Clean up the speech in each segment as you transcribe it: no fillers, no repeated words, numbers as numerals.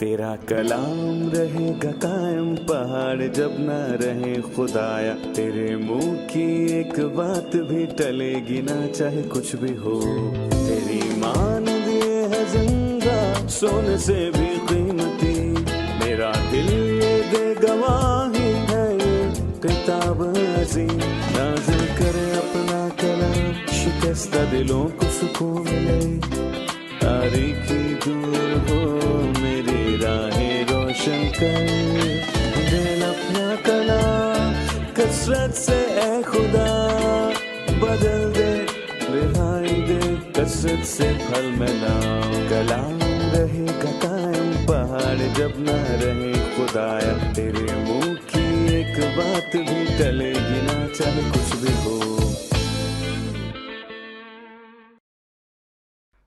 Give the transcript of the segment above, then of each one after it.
तेरा कलाम रहेगा कायम पहाड़ जब ना रहे खुदाया, तेरे मुंह की एक बात भी टलेगी ना चाहे कुछ भी हो। तेरी मान दिए है जिंदा सोने से भी कीमती, मेरा दिल ये दे गवाही है ये किताब अजीम। नाज़िल करे अपना कलाम, शिकस्ता दिलों को सुकून मिले, तारीखी दूर हो मेरी राहें रोशन कर। दिल अपना कलाम कसरत से ए खुदा बदल दे, रिहाई दे कसरत से फल मिला। कलाम रहेगा कायम पहाड़ जब ना रहे खुदाया, तेरे मुंह की एक बात भी टलेगी ना चाहे कुछ भी हो।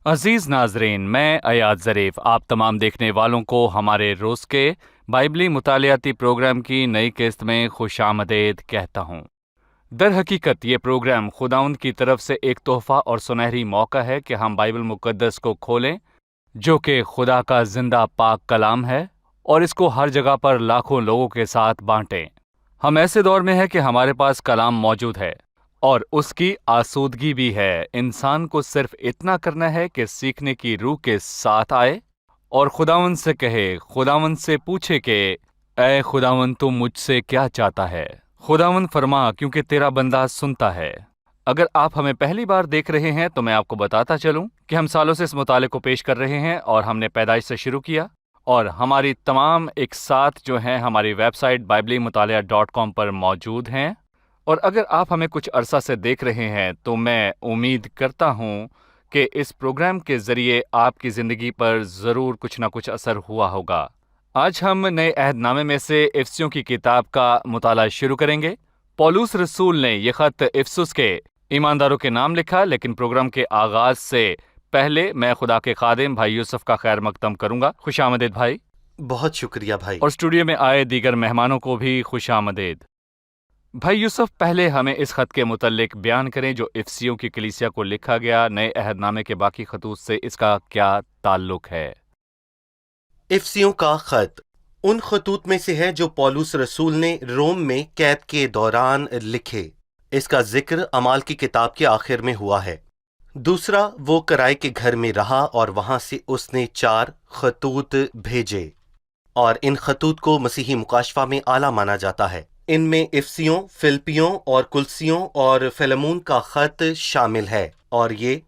अजीज नाजरीन, मैं अयाद ज़रीफ आप तमाम देखने वालों को हमारे रोज़ के बाइबली मुतालियाती प्रोग्राम की नई किस्त में खुशामदीद कहता हूँ। दर हकीकत ये प्रोग्राम खुदाउंद की तरफ से एक तोहफ़ा और सुनहरी मौका है कि हम बाइबल मुक़द्दस को खोलें, जो कि खुदा का ज़िंदा पाक कलाम है, और इसको हर जगह पर लाखों लोगों के साथ बांटें। हम ऐसे दौर में हैं कि हमारे पास कलाम मौजूद है और उसकी आसूदगी भी है। इंसान को सिर्फ इतना करना है कि सीखने की रूह के साथ आए और खुदावंद से कहे, खुदावंद से पूछे कि ऐ खुदावंद तू मुझसे क्या चाहता है। खुदावंद फरमा, क्योंकि तेरा बंदा सुनता है। अगर आप हमें पहली बार देख रहे हैं तो मैं आपको बताता चलूं कि हम सालों से इस मुताले को पेश कर रहे हैं और हमने पैदाइश से शुरू किया, और हमारी तमाम एक साथ जो हैं हमारी वेबसाइट biblimutalia.com पर मौजूद हैं। और अगर आप हमें कुछ अरसा से देख रहे हैं तो मैं उम्मीद करता हूं कि इस प्रोग्राम के ज़रिए आपकी ज़िंदगी पर ज़रूर कुछ ना कुछ असर हुआ होगा। आज हम नए अहदनामे में से इफसियों की किताब का मुताला शुरू करेंगे। पौलुस रसूल ने यह ख़त इफसुस के ईमानदारों के नाम लिखा, लेकिन प्रोग्राम के आगाज़ से पहले मैं खुदा के खादिम भाई यूसुफ का खैर मकदम करूँगा। खुशामदीद भाई। बहुत शुक्रिया भाई। और स्टूडियो में आए दीगर मेहमानों को भी खुशामदीद। भाई यूसुफ, पहले हमें इस खत के मुतल्लिक बयान करें जो इफसियों की कलीसिया को लिखा गया। नए अहदनामे के बाकी खतूत से इसका क्या ताल्लुक है? इफसियों का खत उन खतूत में से है जो पौलुस रसूल ने रोम में कैद के दौरान लिखे। इसका जिक्र अमाल की किताब के आखिर में हुआ है। दूसरा, वो किराए के घर में रहा और वहां से उसने 4 खतूत भेजे, और इन खतूत को मसीही मुकाशफा में आला माना जाता है। इनमें इफसियों, फिलिपियों और कुलसियों और फिलेमोन का खत शामिल है, और ये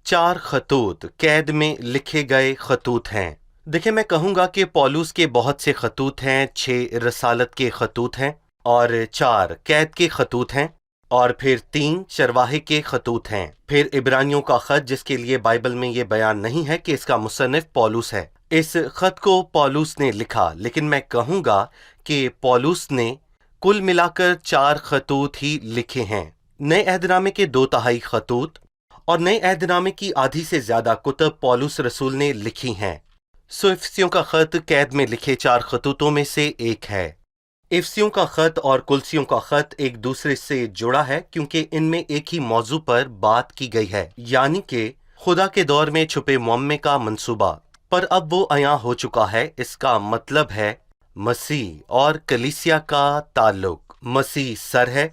4 खतूत कैद में लिखे गए खतूत हैं। देखिए, मैं कहूँगा कि पौलुस के बहुत से खतूत हैं। 6 रसालत के खतूत हैं, और 4 कैद के खतूत हैं, और फिर 3 चरवाहे के खतूत हैं। फिर इब्रानियों का खत, जिसके लिए बाइबल में ये बयान नहीं है कि इसका मुसन्निफ पौलुस है। इस खत को पौलुस ने लिखा, लेकिन मैं कहूँगा कि पौलुस ने कुल मिलाकर 4 खतूत ही लिखे हैं। नए अहदनामे के 2/3 खतूत और नए अहदनामे की आधी से ज्यादा कुतुब पौलुस रसूल ने लिखी हैं। सो इफसियों का खत कैद में लिखे 4 खतूतों में से एक है। इफसियों का खत और कुलसियों का खत एक दूसरे से जुड़ा है, क्योंकि इनमें एक ही मौजू पर बात की गई है, यानी कि खुदा के दौर में छुपे मुअम्मे का मंसूबा। पर अब वो अयां हो चुका है। इसका मतलब है मसीह और कलीसिया का ताल्लुक। मसीह सर है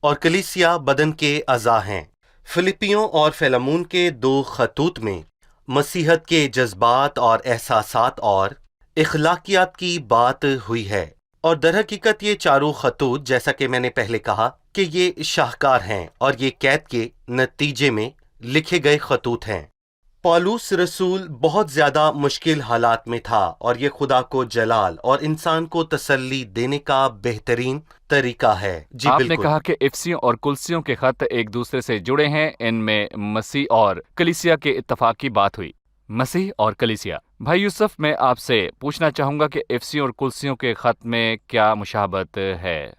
और कलीसिया बदन के अज़ा हैं। फिलिपियों और फिलेमोन के 2 खतूत में मसीहत के जज्बात और एहसासात और इखलाकियात की बात हुई है, और दरहकीकत ये चारों खतूत, जैसा कि मैंने पहले कहा, कि ये शाहकार हैं और ये कैद के नतीजे में लिखे गए खतूत हैं। पौलुस रसूल बहुत ज्यादा मुश्किल हालात में था, और ये खुदा को जलाल और इंसान को तसल्ली देने का बेहतरीन तरीका है। जी आपने बिल्कुल। कहा कि इफसियों और कुलसियों के खत एक दूसरे से जुड़े हैं। इनमें मसीह और कलीसिया के इत्तफाक की बात हुई। मसीह और कलीसिया। भाई यूसुफ, मैं आपसे पूछना चाहूंगा कि इफसियों और कुलसियों के खत में क्या मुशाबत है?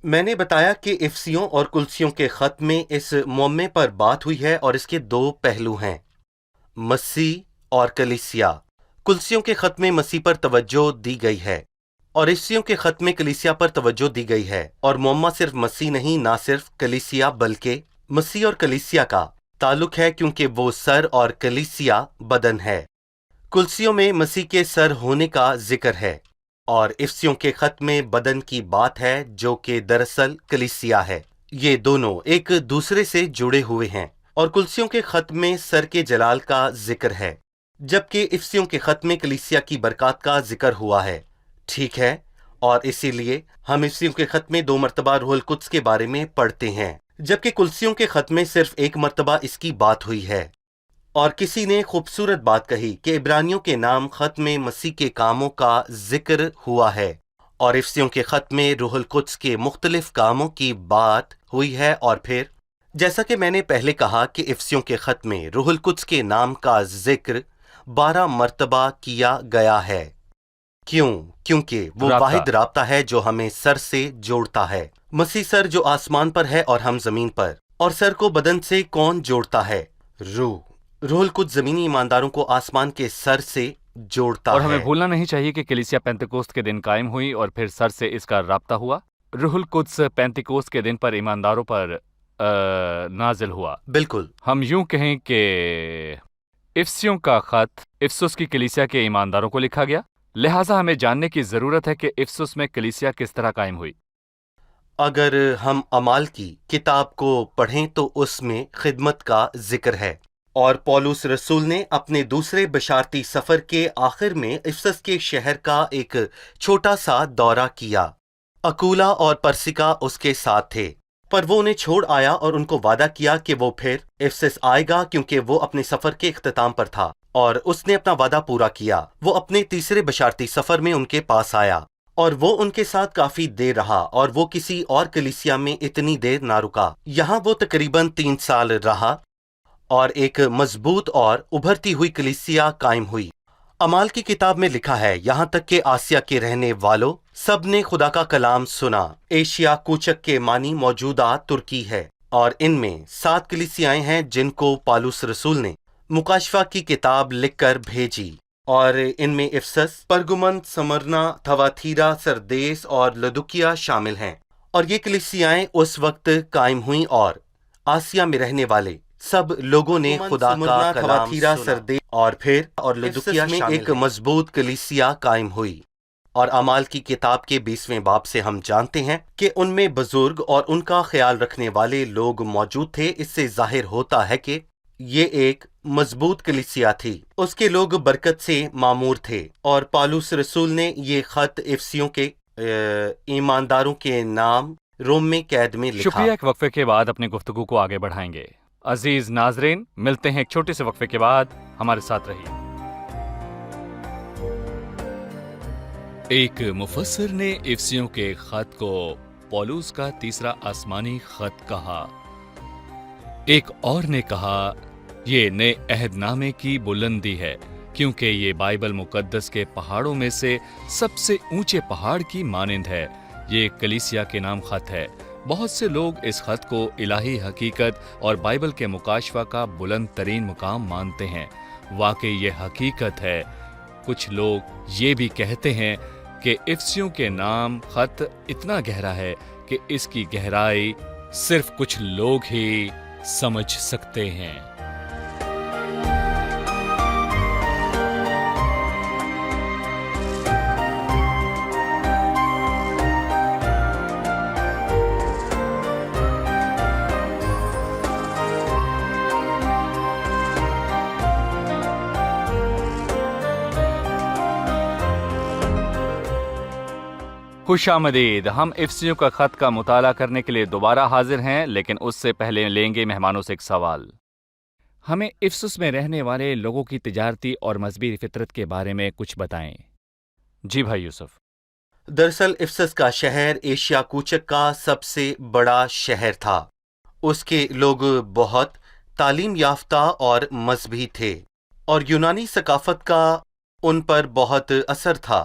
मैंने बताया कि इफसियों और कुलसियों के खत में इस मुअम्मे पर बात हुई है, और इसके 2 पहलू हैं, मसीह और कलीसिया। कुलसियों के खत में मसीह पर तवज्जो दी गई है, और इफसियों के खत में कलीसिया पर तवज्जो दी गई है। और मुअम्मा सिर्फ मसीह नहीं, ना सिर्फ कलीसिया, बल्कि मसीह और कलीसिया का ताल्लुक है, क्योंकि वो सर और कलीसिया बदन है। कुलसियों में मसीह के सर होने का जिक्र है और इफसियों के खत में बदन की बात है जो कि दरअसल कलीसिया है। ये दोनों एक दूसरे से जुड़े हुए हैं और कुलसियों के खत में सर के जलाल का जिक्र है, जबकि इफसियों के खत में कलीसिया की बरकत का जिक्र हुआ है। ठीक है, और इसीलिए हम इफसियों के खत में 2 मरतबा रूहुल कुद्स के बारे में पढ़ते हैं, जबकि कुलसियों के खत में सिर्फ 1 मरतबा इसकी बात हुई है। और किसी ने खूबसूरत बात कही कि इब्रानियों के नाम खत में मसीह के कामों का जिक्र हुआ है और इफसियों के खत में रूहुल कुद्स के मुख्तलिफ कामों की बात हुई है। और फिर जैसा कि मैंने पहले कहा कि इफसियों के खत में रूहुल कुद्स के नाम का जिक्र 12 मरतबा किया गया है। क्यों? क्योंकि वो राब्ता। वाहिद राब्ता है जो हमें सर से जोड़ता है। मसीह सर जो आसमान पर है और हम जमीन पर, और सर को बदन से कौन जोड़ता है? रूह। रूहुल कुद्स जमीनी ईमानदारों को आसमान के सर से जोड़ता और है। हमें भूलना नहीं चाहिए कि कलीसिया पेंतिकोस्त के दिन कायम हुई और फिर सर से इसका राब्ता हुआ। रूहुल कुद्स पेंतिकोस्त के दिन पर ईमानदारों पर नाजिल हुआ। बिल्कुल। हम यूं कहें कि इफसियों का खत इफसुस की कलीसिया के ईमानदारों को लिखा गया, लिहाजा हमें जानने की जरूरत है कि इफसुस में कलीसिया किस तरह कायम हुई। अगर हम अमाल की किताब को पढ़ें तो उसमें खिदमत का जिक्र है और पौलुस रसूल ने अपने दूसरे बशारती सफर के आखिर में इफसस के शहर का एक छोटा सा दौरा किया। अकूला और परसिका उसके साथ थे, पर वो उन्हें छोड़ आया और उनको वादा किया कि वो फिर इफसस आएगा क्योंकि वो अपने सफर के इख्तिताम पर था, और उसने अपना वादा पूरा किया। वो अपने तीसरे बशारती सफर में उनके पास आया और वो उनके साथ काफी देर रहा और वो किसी और कलीसिया में इतनी देर ना रुका। यहाँ वो तकरीबन 3 साल रहा और एक मजबूत और उभरती हुई कलीसिया कायम हुई। अमाल की किताब में लिखा है, यहाँ तक कि आसिया के रहने वालों सब ने खुदा का कलाम सुना। एशिया कूचक के मानी मौजूदा तुर्की है और इनमें 7 कलीसियाएं हैं जिनको पौलुस रसूल ने मुकाशफा की किताब लिखकर भेजी, और इनमें इफसस, परगुमन, समरना, थवाथीरा, सरदेस और लदुकिया शामिल हैं। और ये कलीसियाएं उस वक्त कायम हुई और आसिया में रहने वाले सब लोगों ने खुदा का कलाम सुना। और फिर लदुकिया में एक मजबूत कलीसिया कायम हुई। और अमाल की किताब के 20वें बाब से हम जानते हैं कि उनमें बुजुर्ग और उनका ख्याल रखने वाले लोग मौजूद थे। इससे जाहिर होता है कि ये एक मजबूत कलीसिया थी। उसके लोग बरकत से मामूर थे और पौलुस रसूल ने ये खत इफसियों के ईमानदारों के नाम रोम में कैद में लिखा। शुक्रिया। एक वक्फे के बाद अपनी गुफ्तगू को आगे बढ़ाएंगे। अजीज नाजरीन, मिलते हैं एक छोटे से वक्फे के बाद। हमारे साथ रहिए। एक मुफस्सिर ने इफसियों के खत को पौलुस का तीसरा आसमानी खत कहा। एक और ने कहा ये नए अहदनामे की बुलंदी है, क्योंकि ये बाइबल मुकद्दस के पहाड़ों में से सबसे ऊंचे पहाड़ की मानिंद है। ये कलीसिया के नाम खत है। बहुत से लोग इस खत को इलाही हकीकत और बाइबल के मुकाशफा का बुलंद तरीन मुकाम मानते हैं। वाकई ये हकीकत है। कुछ लोग ये भी कहते हैं कि इफसियों के नाम खत इतना गहरा है कि इसकी गहराई सिर्फ कुछ लोग ही समझ सकते हैं। खुशामदीद। हम इफसियों का खत का मुताला करने के लिए दोबारा हाजिर हैं, लेकिन उससे पहले लेंगे मेहमानों से एक सवाल। हमें इफसुस में रहने वाले लोगों की तिजारती और मजहबी फितरत के बारे में कुछ बताएं। जी भाई यूसुफ। दरअसल इफसस का शहर एशिया कूचक का सबसे बड़ा शहर था। उसके लोग बहुत तालीम याफ्ता और मजहबी थे और यूनानी सकाफत का उन पर बहुत असर था,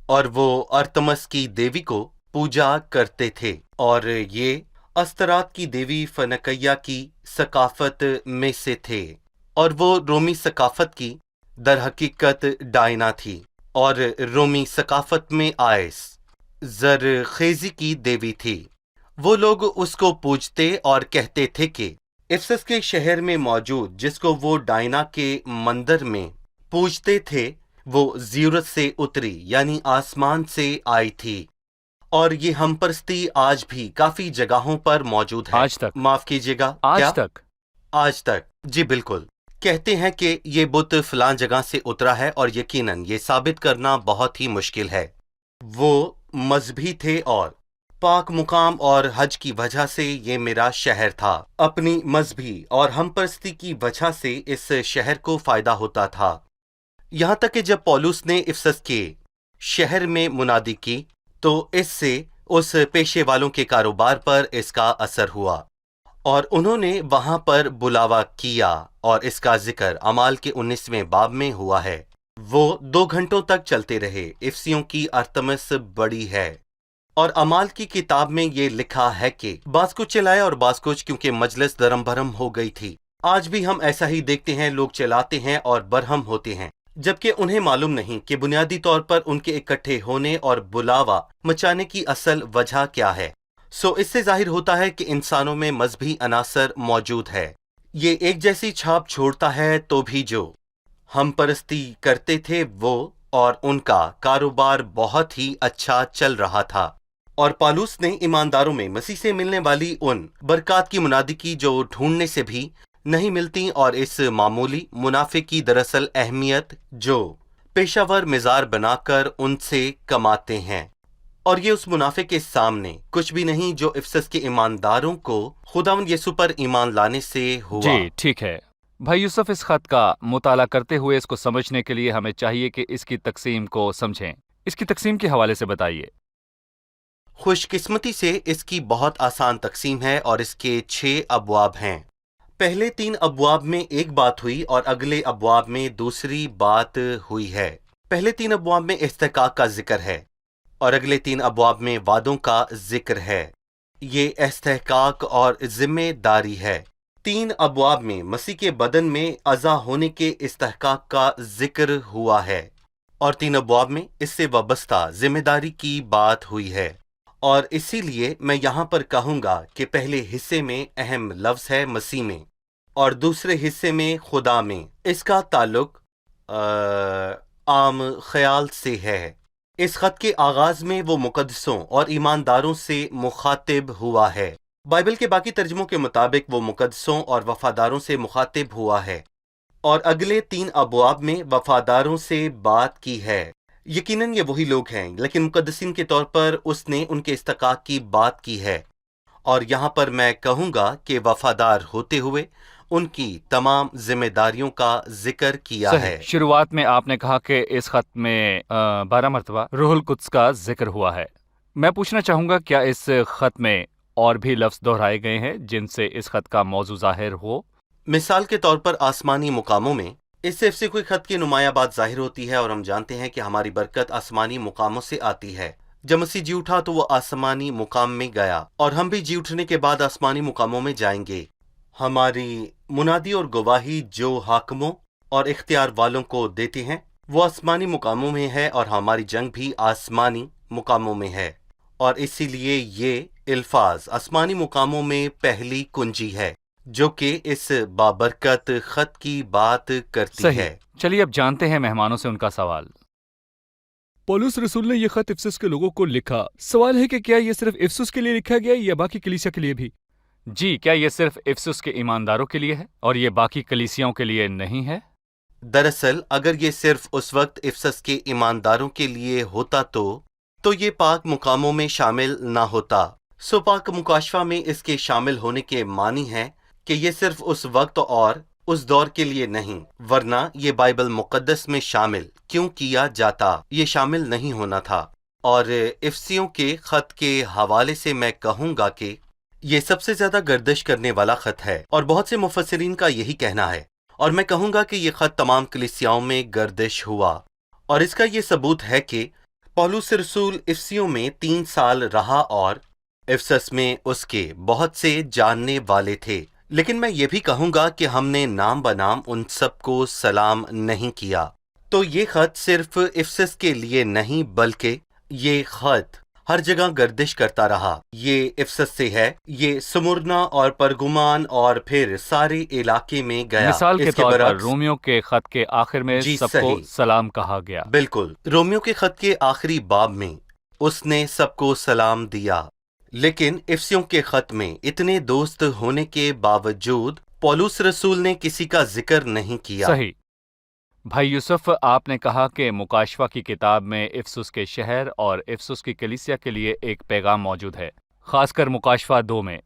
और वो अर्तमस की देवी को पूजा करते थे, और ये अस्तरात की देवी फनकैया की सकाफत में से थे, और वो रोमी सकाफत की दरहकीकत डायना थी, और रोमी सकाफत में आयस जरखेजी की देवी थी। वो लोग उसको पूजते और कहते थे कि इफसस के शहर में मौजूद जिसको वो डायना के मंदिर में पूजते थे वो ज़रूरत से उतरी, यानी आसमान से आई थी। और ये हमपरस्ती आज भी काफी जगहों पर मौजूद है। आज तक? माफ कीजिएगा, आज क्या? तक? आज तक, जी बिल्कुल। कहते हैं कि ये बुत फलां जगह से उतरा है, और यकीनन ये साबित करना बहुत ही मुश्किल है। वो मजहबी थे और पाक मुकाम और हज की वजह से ये मेरा शहर था। अपनी मजहबी और हमपरस्ती की वजह से इस शहर को फायदा होता था। यहाँ तक कि जब पौलुस ने इफसस के शहर में मुनादी की तो इससे उस पेशे वालों के कारोबार पर इसका असर हुआ, और उन्होंने वहां पर बुलावा किया, और इसका जिक्र अमाल के 19वें बाब में हुआ है। वो 2 घंटों तक चलते रहे। इफसियों की अर्थमस बड़ी है, और अमाल की किताब में ये लिखा है कि बास कुछ चिल्लाए और बास कुछ, क्योंकि मजलिस दरम भरम हो गई थी। आज भी हम ऐसा ही देखते हैं, लोग चिल्लाते हैं और बरहम होते हैं, जबकि उन्हें मालूम नहीं कि बुनियादी तौर पर उनके इकट्ठे होने और बुलावा मचाने की असल वजह क्या है। सो इससे जाहिर होता है कि इंसानों में मजहबी अनासर मौजूद है। ये एक जैसी छाप छोड़ता है, तो भी जो हम परस्ती करते थे वो और उनका कारोबार बहुत ही अच्छा चल रहा था। और पौलुस ने ईमानदारों में मसीह से मिलने वाली उन बरकत की मुनादी की जो ढूंढने से भी नहीं मिलती, और इस मामूली मुनाफे की दरअसल अहमियत जो पेशावर मिजार बनाकर उनसे कमाते हैं, और ये उस मुनाफे के सामने कुछ भी नहीं जो इफसस के ईमानदारों को खुदावंद यीशु पर ईमान लाने से हुआ। जी ठीक है भाई यूसुफ, इस खत का मुताला करते हुए इसको समझने के लिए हमें चाहिए कि इसकी तकसीम को समझें। इसकी तकसीम के हवाले से बताइए। खुशकिस्मती से इसकी बहुत आसान तकसीम है, और इसके 6 अबवाब हैं। पहले 3 अबवाब में एक बात हुई और अगले अबवाब में दूसरी बात हुई है। पहले 3 अबवाब में इस्तिकाक का जिक्र है, और अगले 3 अबवाब में वादों का जिक्र है। ये इस्तिकाक और जिम्मेदारी है। 3 अबवाब में मसीह के बदन में अज़ा होने के इस्तिकाक का जिक्र हुआ है, और 3 अबवाब में इससे वाबस्ता जिम्मेदारी की बात हुई है। और इसीलिए मैं यहाँ पर कहूँगा कि पहले हिस्से में अहम लफ्ज़ है मसीह में, और दूसरे हिस्से में खुदा में। इसका ताल्लुक आम ख्याल से है। इस खत के आगाज में वो मुकद्दसों और ईमानदारों से मुखातिब हुआ है। बाइबल के बाकी तर्जुमों के मुताबिक वो मुकद्दसों और वफादारों से मुखातिब हुआ है, और अगले 3 अबवाब में वफादारों से बात की है। यकीनन ये वही लोग हैं, लेकिन मुकद्दसीन के तौर पर उसने उनके इस्तिकाक की बात की है, और यहाँ पर मैं कहूँगा कि वफादार होते हुए उनकी तमाम जिम्मेदारियों का जिक्र किया है। शुरुआत में आपने कहा कि इस खत में 12 मरतबा रूहुल कुद्स का जिक्र हुआ है। मैं पूछना चाहूँगा, क्या इस खत में और भी लफ्ज़ दोहराए गए हैं जिनसे इस खत का मौजू जाहिर हो? मिसाल के तौर पर आसमानी मुकामों में इस सिर्फ से कोई खत की नुमाया बात जाहिर होती है, और हम जानते हैं कि हमारी बरकत आसमानी मुकामों से आती है। जब मसीह जी उठा तो वो आसमानी मुकाम में गया, और हम भी जी उठने के बाद आसमानी मुकामों में जाएंगे। हमारी मुनादी और गवाही जो हाकिमों और इख्तियार वालों को देते हैं वो आसमानी मुकामों में है, और हमारी जंग भी आसमानी मुकामों में है, और इसीलिए ये अल्फाज आसमानी मुकामों में पहली कुंजी है जो कि इस बाबरकत खत की बात करती है। चलिए अब जानते हैं मेहमानों से उनका सवाल। पौलुस रसूल ने यह खत इफसस के लोगों को लिखा। सवाल है कि क्या यह सिर्फ इफसस के लिए लिखा गया या बाकी कलीसिया के लिए भी? जी, क्या ये सिर्फ इफसुस के ईमानदारों के लिए है और ये बाकी कलीसियाओं के लिए नहीं है? दरअसल अगर ये सिर्फ उस वक्त इफसस के ईमानदारों के लिए होता तो ये पाक मुकामों में शामिल ना होता। सो पाक मुकाशफा में इसके शामिल होने के मानी है कि ये सिर्फ उस वक्त और उस दौर के लिए नहीं, वरना ये बाइबल मुकद्दस में शामिल क्यों किया जाता, ये शामिल नहीं होना था। और इफसियों के खत के हवाले से मैं कहूँगा कि ये सबसे ज्यादा गर्दिश करने वाला खत है, और बहुत से मुफस्सिरीन का यही कहना है, और मैं कहूँगा कि ये खत तमाम कलीसियाओं में गर्दिश हुआ। और इसका ये सबूत है कि पौलुस रसूल इफसियों में 3 साल रहा और इफसस में उसके बहुत से जानने वाले थे। लेकिन मैं ये भी कहूँगा कि हमने नाम बनाम उन सबको सलाम नहीं किया। तो ये खत सिर्फ इफसस के लिए नहीं, बल्कि ये खत ہر جگہ گردش کرتا رہا۔ یہ افسس سے ہے، یہ سمرنا اور پرگمان اور پھر سارے علاقے میں گیا۔ مثال کے اس کے طور پر برعکس رومیو کے خط کے آخر میں جی سب کو صحیح، سلام کہا گیا۔ بالکل، رومیو کے خط کے آخری باب میں اس نے سب کو سلام دیا، لیکن افسیوں کے خط میں اتنے دوست ہونے کے باوجود پولس رسول نے کسی کا ذکر نہیں کیا۔ صحیح۔ بھائی یوسف، آپ نے کہا کہ مکاشفہ کی کتاب میں افسس کے شہر اور افسس کی کلیسیا کے لیے ایک پیغام موجود ہے، خاص کر مکاشفہ 2 میں۔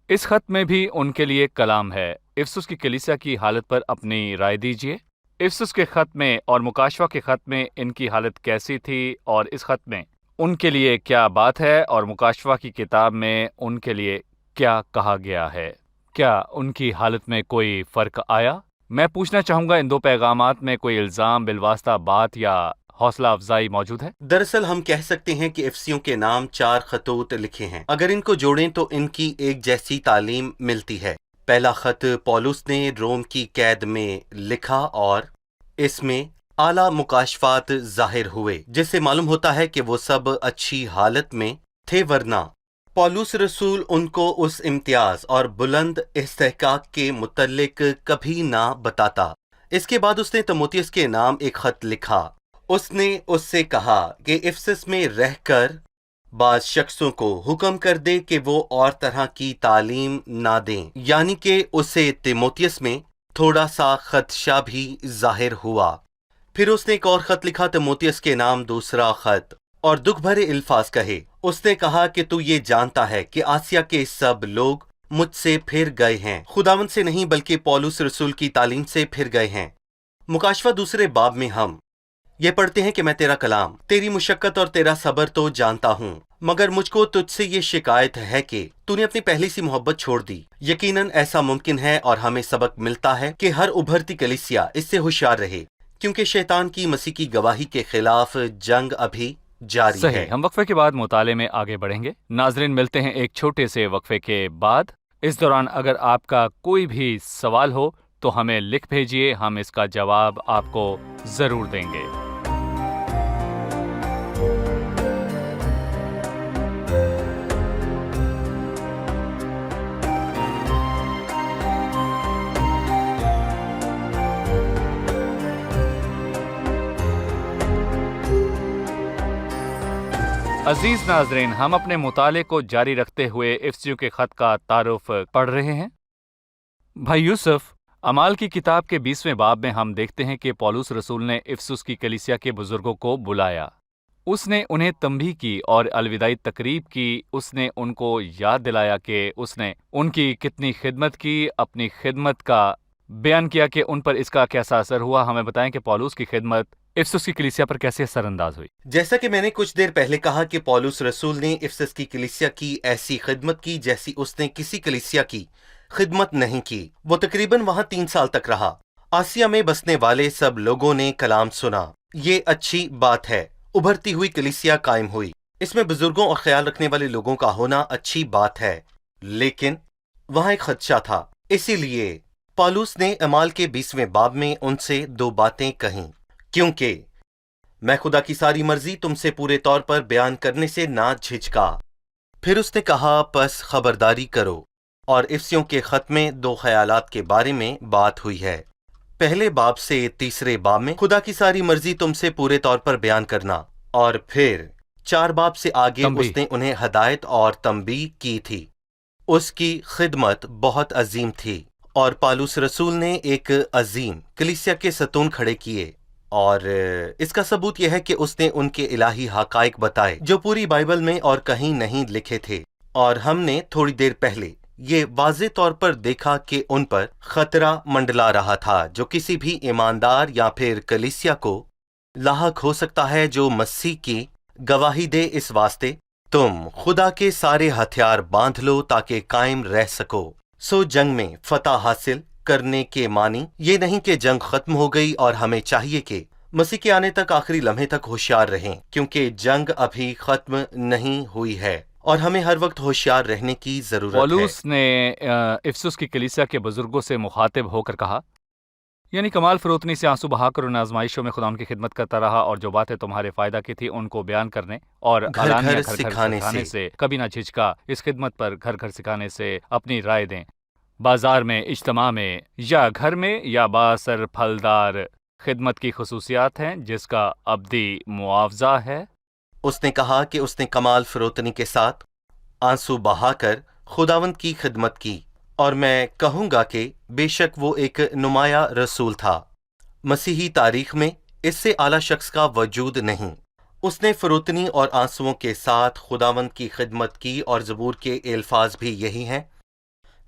اس خط میں بھی ان کے لیے کلام ہے۔ افسس کی کلیسیا کی حالت پر اپنی رائے دیجیے۔ افسس کے خط میں اور مکاشفہ کے خط میں ان کی حالت کیسی تھی، اور اس خط میں ان کے لیے کیا بات ہے، اور مکاشفہ کی کتاب میں ان کے لیے کیا کہا گیا ہے؟ کیا ان کی حالت میں کوئی فرق آیا؟ میں پوچھنا چاہوں گا، ان دو پیغامات میں کوئی الزام بالواسطہ بات یا حوصلہ افزائی موجود ہے؟ دراصل ہم کہہ سکتے ہیں کہ افسیوں کے نام 4 خطوط لکھے ہیں۔ اگر ان کو جوڑیں تو ان کی ایک جیسی تعلیم ملتی ہے۔ پہلا خط پولس نے روم کی قید میں لکھا اور اس میں اعلیٰ مکاشفات ظاہر ہوئے، جس سے معلوم ہوتا ہے کہ وہ سب اچھی حالت میں تھے، ورنہ پولس رسول ان کو اس امتیاز اور بلند استحقاق کے متعلق کبھی نہ بتاتا۔ اس کے بعد اس نے تیموتھیوس کے نام ایک خط لکھا۔ اس نے اس سے کہا کہ افسس میں رہ کر بعض شخصوں کو حکم کر دے کہ وہ اور طرح کی تعلیم نہ دیں، یعنی کہ اسے تیموتھیوس میں تھوڑا سا خدشہ بھی ظاہر ہوا۔ پھر اس نے ایک اور خط لکھا، تیموتھیوس کے نام دوسرا خط، اور دکھ بھرے الفاظ کہے۔ اس نے کہا کہ تو یہ جانتا ہے کہ آسیا کے سب لوگ مجھ سے پھر گئے ہیں، خداوند سے نہیں بلکہ پولس رسول کی تعلیم سے پھر گئے ہیں۔ مکاشفہ 2 باب میں ہم یہ پڑھتے ہیں کہ میں تیرا کلام، تیری مشقت اور تیرا صبر تو جانتا ہوں، مگر مجھ کو تجھ سے یہ شکایت ہے کہ تو نے اپنی پہلی سی محبت چھوڑ دی۔ یقیناً ایسا ممکن ہے اور ہمیں سبق ملتا ہے کہ ہر ابھرتی کلیسیا اس سے ہوشیار رہے، کیونکہ شیطان کی مسیح کی گواہی کے خلاف جنگ ابھی جاری ہے۔ صحیح۔ ہم وقفے کے بعد مطالعے میں آگے بڑھیں گے۔ ناظرین، ملتے ہیں ایک چھوٹے سے وقفے کے بعد۔ اس دوران اگر آپ کا کوئی بھی سوال ہو تو ہمیں لکھ بھیجیے، ہم اس کا جواب آپ کو ضرور دیں گے۔ عزیز ناظرین، ہم اپنے مطالعے کو جاری رکھتے ہوئے افسیوں کے خط کا تعارف پڑھ رہے ہیں۔ بھائی یوسف، اعمال کی کتاب کے 20ویں باب میں ہم دیکھتے ہیں کہ پولس رسول نے افسس کی کلیسیا کے بزرگوں کو بلایا۔ اس نے انہیں تنبیہ کی اور الوداعی تقریب کی۔ اس نے ان کو یاد دلایا کہ اس نے ان کی کتنی خدمت کی، اپنی خدمت کا بیان کیا کہ ان پر اس کا کیسا اثر ہوا۔ ہمیں بتائیں کہ پولس کی خدمت افسس کی کلیسیا پر کیسے اثر انداز ہوئی؟ جیسا کہ میں نے کچھ دیر پہلے کہا کہ پولس رسول نے افسس کی کلیسیا کی ایسی خدمت کی جیسی اس نے کسی کلیسیا کی خدمت نہیں کی۔ وہ تقریباً وہاں 3 سال تک رہا۔ آسیا میں بسنے والے سب لوگوں نے کلام سنا۔ یہ اچھی بات ہے۔ ابھرتی ہوئی کلیسیا قائم ہوئی۔ اس میں بزرگوں اور خیال رکھنے والے لوگوں کا ہونا اچھی بات ہے، لیکن وہاں ایک خدشہ تھا۔ اسی لیے پولس نے اعمال کے 20ویں باب میں ان سے 2 باتیں کہیں، کیونکہ میں خدا کی ساری مرضی تم سے پورے طور پر بیان کرنے سے نہ جھجکا۔ پھر اس نے کہا، پس خبرداری کرو، اور افسیوں کے خط میں 2 خیالات کے بارے میں بات ہوئی ہے۔ پہلے باب سے 3 باب میں خدا کی ساری مرضی تم سے پورے طور پر بیان کرنا، اور پھر 4 باب سے آگے تنبیہ۔ اس نے انہیں ہدایت اور تنبیہ کی تھی۔ اس کی خدمت بہت عظیم تھی، اور پولس رسول نے ایک عظیم کلیسیا کے ستون کھڑے کیے، اور اس کا ثبوت یہ ہے کہ اس نے ان کے الہی حقائق بتائے جو پوری بائبل میں اور کہیں نہیں لکھے تھے۔ اور ہم نے تھوڑی دیر پہلے یہ واضح طور پر دیکھا کہ ان پر خطرہ منڈلا رہا تھا جو کسی بھی ایماندار یا پھر کلیسیا کو لاحق ہو سکتا ہے جو مسیح کی گواہی دے۔ اس واسطے تم خدا کے سارے ہتھیار باندھ لو تاکہ قائم رہ سکو۔ سو جنگ میں فتح حاصل کرنے کے معنی یہ نہیں کہ جنگ ختم ہو گئی، اور ہمیں چاہیے کہ مسیح کے آنے تک آخری لمحے تک ہوشیار رہیں، کیونکہ جنگ ابھی ختم نہیں ہوئی ہے اور ہمیں ہر وقت ہوشیار رہنے کی ضرورت ہے۔ پولس نے افسس کی کلیسیا کے بزرگوں سے مخاطب ہو کر کہا، यानी कमाल फरोतनी से आंसू बहाकर उन आजमाइशों में खुदा उनकी खिदमत करता रहा और जो बातें तुम्हारे फायदा की थी उनको बयान करने और घर अलानिया घर घर घर सिखाने सिखाने से। से कभी ना झिझका। इस खिदमत पर घर घर सिखाने से अपनी राय दें। बाजार में, इज्तमा में या घर में या बासर फलदार खिदमत की खसूसियात हैं जिसका अब्दी मुआवजा है। उसने कहा कि उसने कमाल फरोतनी के साथ आंसू बहाकर खुदावंद की खिदमत की, और मैं कहूँगा कि बेशक वो एक नुमाया रसूल था। मसीही तारीख में इससे आला शख्स का वजूद नहीं। उसने फरोतनी और आंसुओं के साथ खुदावंद की खिदमत की, और ज़बूर के अल्फाज भी यही हैं।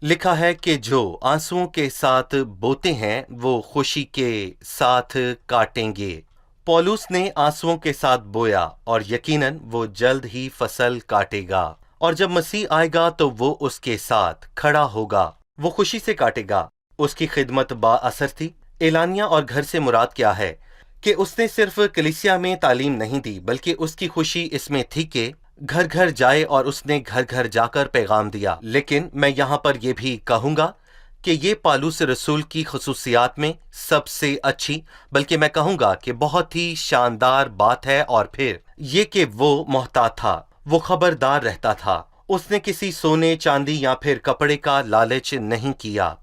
लिखा है कि जो आंसुओं के साथ बोते हैं वो खुशी के साथ काटेंगे। पौलुस ने आंसुओं के साथ बोया और यकीनन वो जल्द ही फसल काटेगा, और जब मसीह आएगा तो वो उसके साथ खड़ा होगा। वो खुशी से काटेगा। उसकी खिदमत बाअसर थी। एलानिया और घर से मुराद क्या है कि उसने सिर्फ कलीसिया में तालीम नहीं दी, बल्कि उसकी खुशी इसमें थी कि घर घर जाए, और उसने घर घर जाकर पैगाम दिया। लेकिन मैं यहाँ पर यह भी कहूँगा कि ये पालूस रसूल की खसूसियात में सबसे अच्छी, बल्कि मैं कहूँगा कि बहुत ही शानदार बात है, और फिर ये कि वो मोहतात था, वो खबरदार रहता था। उसने किसी सोने, चांदी या फिर कपड़े का लालच नहीं किया।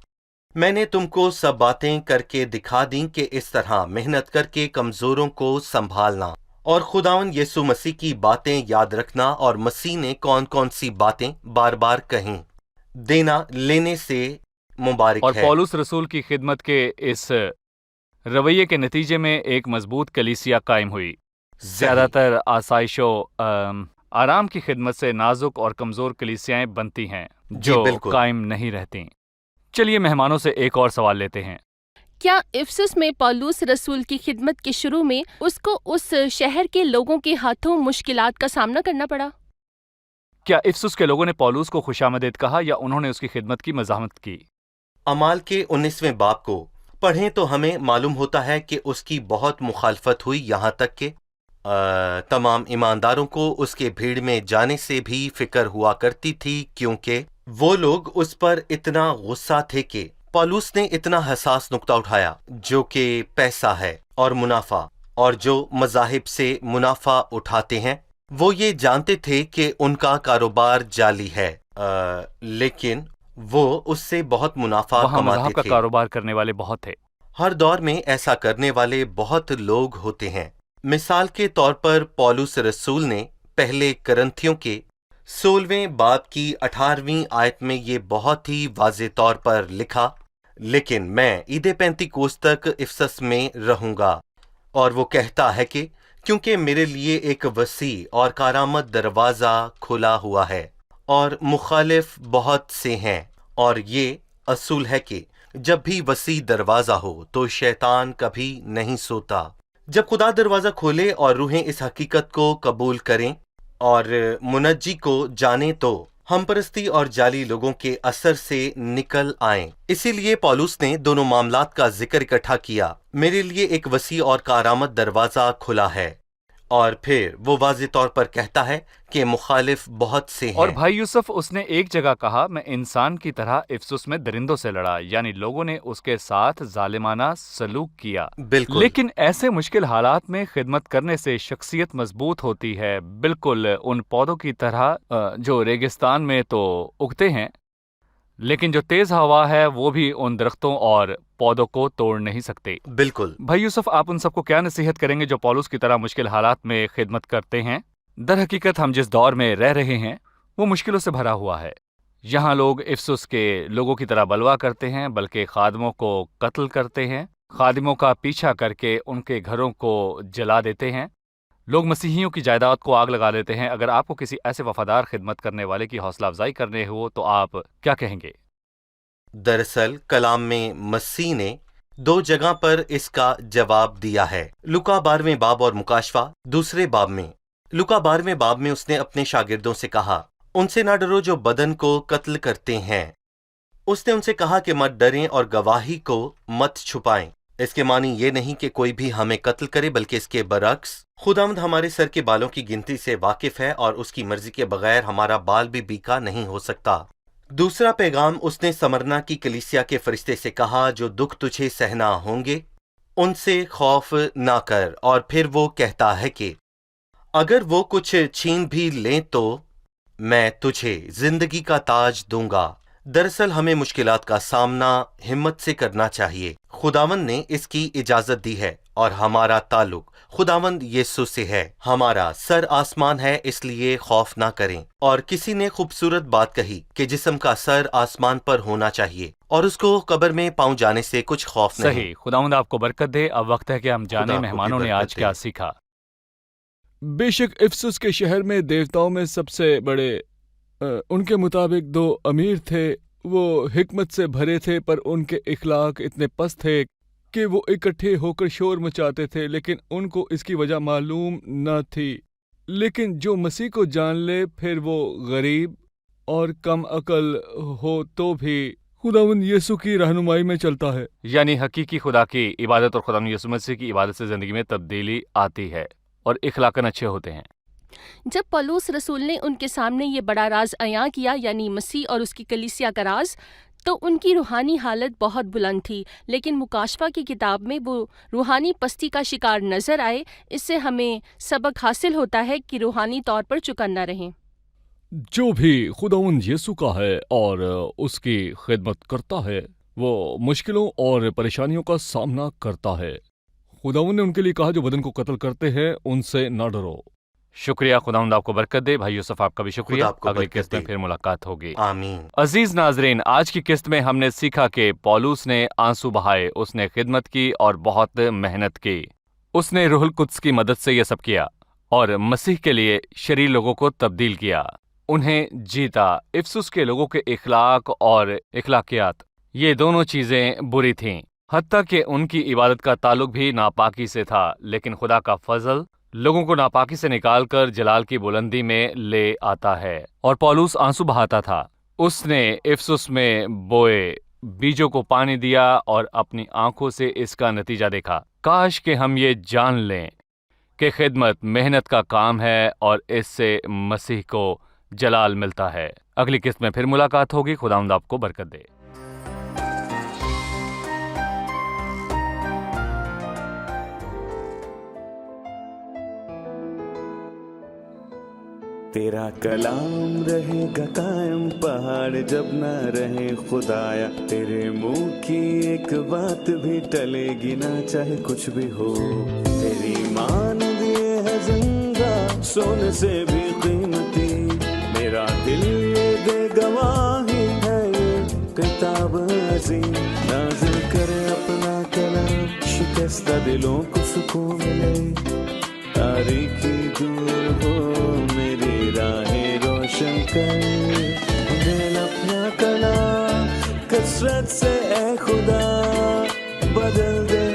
मैंने तुमको सब बातें करके दिखा दी कि इस तरह मेहनत करके कमजोरों को संभालना और खुदावन यीशु मसीह की बातें याद रखना, और मसीह ने कौन कौन सी बातें बार बार कहीं, देना लेने से मुबारक और है। पौलुस रसूल की खिदमत के इस रवैये के नतीजे में एक मजबूत कलीसिया कायम हुई। ज्यादातर आसाइशों आराम की खिदमत से नाजुक और कमजोर कलीसियाएं बनती हैं जो बिल्कुल। कायम नहीं रहती। चलिए मेहमानों से एक और सवाल लेते हैं। क्या इफिसुस में पौलुस रसूल की खिदमत के शुरू में उसको उस शहर के लोगों के हाथों मुश्किलात का सामना करना पड़ा? क्या इफिसुस के लोगों ने पौलुस को खुशामदीद कहा या उन्होंने उसकी खिदमत की मज़ाहमत की? अमाल के 19वें बाब को पढ़ें तो हमें मालूम होता है कि उसकी बहुत मुखालफत हुई, यहाँ तक कि तमाम ईमानदारों को उसके भीड़ में जाने से भी फिक्र हुआ करती थी, क्योंकि वो लोग उस पर इतना गुस्सा थे कि पौलुस ने इतना हसास नुक्ता उठाया, जो कि पैसा है और मुनाफा, और जो मज़ाहिब से मुनाफा उठाते हैं वो ये जानते थे कि उनका कारोबार जाली है, लेकिन वो उससे बहुत मुनाफा वहाँ मज़हब कमाते का थे। कारोबार करने वाले बहुत थे। हर दौर में ऐसा करने वाले बहुत लोग होते हैं। मिसाल के तौर पर पौलुस रसूल ने पहले करंथियों के 16वें बाब की 18वीं आयत में ये बहुत ही वाज़े तौर पर लिखा, लेकिन मैं ईद पेंतीकोस्त तक इफिसस में रहूंगा। और वो कहता है कि क्योंकि मेरे लिए एक वसी और कारामद दरवाज़ा खुला हुआ है, और मुखालिफ बहुत से हैं, और ये असूल है कि जब भी वसी दरवाज़ा हो तो शैतान कभी नहीं सोता। जब खुदा दरवाज़ा खोले और रूहें इस हकीकत को कबूल करें और मुनज्जी को जाने, तो हम परस्ती और जाली लोगों के असर से निकल आएं। इसीलिए पौलुस ने दोनों मामलात का जिक्र इकट्ठा किया। मेरे लिए एक वसी और कारामद दरवाज़ा खुला है, और फिर वो वाज़े तौर पर कहता है कि मुखालिफ बहुत से हैं। और भाई यूसुफ, उसने एक जगह कहा, मैं इंसान की तरह इफिसुस में दरिंदों से लड़ा, यानी लोगों ने उसके साथ जालिमाना सलूक किया। बिल्कुल। लेकिन ऐसे मुश्किल हालात में खिदमत करने से शख्सियत मजबूत होती है, बिल्कुल उन पौधों की तरह जो रेगिस्तान में तो उगते हैं, लेकिन जो तेज हवा है वो भी उन दरख्तों और पौधों को तोड़ नहीं सकते। बिल्कुल। भाई यूसुफ, आप उन सबको क्या नसीहत करेंगे जो पौलुस की तरह मुश्किल हालात में खिदमत करते हैं? दर हकीकत हम जिस दौर में रह रहे हैं वो मुश्किलों से भरा हुआ है। यहाँ लोग इफिसुस के लोगों की तरह बलवा करते हैं, बल्कि खादमों को कत्ल करते हैं, खादिमों का पीछा करके उनके घरों को जला देते हैं, लोग मसीहियों की जायदाद को आग लगा देते हैं। अगर आपको किसी ऐसे वफादार खिदमत करने वाले की हौसला अफजाई करने हो तो आप क्या कहेंगे? दरअसल कलाम में मसीह ने 2 जगह पर इसका जवाब दिया है। लुका 12वें बाब और मुकाशवा 2 बाब में। लुका 12वें बाब में उसने अपने शागिर्दों से कहा, उनसे ना डरो जो बदन को कत्ल करते हैं। उसने उनसे कहा कि मत डरें और गवाही को मत छुपाएं। इसके मानी ये नहीं कि कोई भी हमें कत्ल करे, बल्कि इसके बरक्स खुदावंद हमारे सर के बालों की गिनती से वाकिफ है, और उसकी मर्जी के बगैर हमारा बाल भी बीका नहीं हो सकता। دوسرا پیغام اس نے سمرنا کی کلیسیا کے فرشتے سے کہا جو دکھ تجھے سہنا ہوں گے ان سے خوف نہ کر، اور پھر وہ کہتا ہے کہ اگر وہ کچھ چھین بھی لیں تو میں تجھے زندگی کا تاج دوں گا۔ دراصل ہمیں مشکلات کا سامنا ہمت سے کرنا چاہیے۔ خداوند نے اس کی اجازت دی ہے اور ہمارا تعلق خداوند یسوع سے ہے۔ ہمارا سر آسمان ہے، اس لیے خوف نہ کریں۔ اور کسی نے خوبصورت بات کہی کہ جسم کا سر آسمان پر ہونا چاہیے اور اس کو قبر میں پاؤں جانے سے کچھ خوف نہیں۔ صحیح، خداوند آپ کو برکت دے۔ اب وقت ہے کہ ہم جانیں خدا کو بھی مہمانوں نے برکت آج دے۔ کیا سیکھا۔ بے شک افسس کے شہر میں دیوتاؤں میں سب سے بڑے ان کے مطابق 2 امیر تھے۔ وہ حکمت سے بھرے تھے پر ان کے اخلاق اتنے پست تھے کہ وہ اکٹھے ہو کر شور مچاتے تھے، لیکن ان کو اس کی وجہ معلوم نہ تھی۔ لیکن جو مسیح کو جان لے پھر وہ غریب اور کم عقل ہو تو بھی خداوند یسوع کی رہنمائی میں چلتا ہے۔ یعنی حقیقی خدا کی عبادت اور خداوند یسوع مسیح کی عبادت سے زندگی میں تبدیلی آتی ہے اور اخلاقاً اچھے ہوتے ہیں۔ جب پولس رسول نے ان کے سامنے یہ بڑا راز عیاں کیا، یعنی مسیح اور اس کی کلیسیا کا راز، تو ان کی روحانی حالت بہت بلند تھی، لیکن مکاشفہ کی کتاب میں وہ روحانی پستی کا شکار نظر آئے۔ اس سے ہمیں سبق حاصل ہوتا ہے کہ روحانی طور پر چکنا رہیں۔ جو بھی خداوند یسوع کا ہے اور اس کی خدمت کرتا ہے وہ مشکلوں اور پریشانیوں کا سامنا کرتا ہے۔ خداوند نے ان کے لیے کہا جو بدن کو قتل کرتے ہیں ان سے نہ ڈرو۔ شکریہ، خداوند آپ کو برکت دے۔ بھائی یوسف آپ کا بھی شکریہ۔ خدا آپ کو اگلی برکت قسط میں دے۔ پھر ملاقات ہوگی۔ آمین۔ عزیز ناظرین، آج کی قسط میں ہم نے سیکھا کہ پولس نے آنسو بہائے، اس نے خدمت کی اور بہت محنت کی۔ اس نے روح القدس کی مدد سے یہ سب کیا اور مسیح کے لیے شریر لوگوں کو تبدیل کیا، انہیں جیتا۔ افسس کے لوگوں کے اخلاق اور اخلاقیات یہ دونوں چیزیں بری تھیں، حتیٰ کہ ان کی عبادت کا تعلق بھی ناپاکی سے تھا، لیکن خدا کا فضل لوگوں کو ناپاکی سے نکال کر جلال کی بلندی میں لے آتا ہے۔ اور پولس آنسو بہاتا تھا، اس نے افسس میں بوئے بیجوں کو پانی دیا اور اپنی آنکھوں سے اس کا نتیجہ دیکھا۔ کاش کہ ہم یہ جان لیں کہ خدمت محنت کا کام ہے اور اس سے مسیح کو جلال ملتا ہے۔ اگلی قسط میں پھر ملاقات ہوگی۔ خداوند آپ کو برکت دے۔ تیرا کلام رہے گا قائم، پہاڑ جب نہ رہے خدایا، تیرے منہ کی ایک بات بھی ٹلے گی نہ، چاہے کچھ بھی ہو۔ تیری مان دیے ہے زندہ، سونے سے بھی قیمتی، میرا دل یہ دے گواہی ہے، یہ کتاب عظیم نازل کرے اپنا کلام، شکستہ دلوں کو سکون ملے، تاریکی دور ہو میری راہیں روشن کر، دل اپنا کلام کثرت سے اے خدا بدل دے،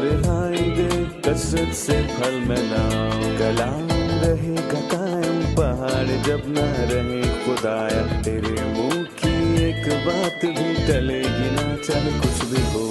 رہائی دے کثرت سے پھل ملاؤ۔ کلام رہے گا قائم، پہاڑ جب نہ رہے خدایا، تیرے منہ کی ایک بات بھی ٹلے گی نہ، چاہے کچھ بھی ہو۔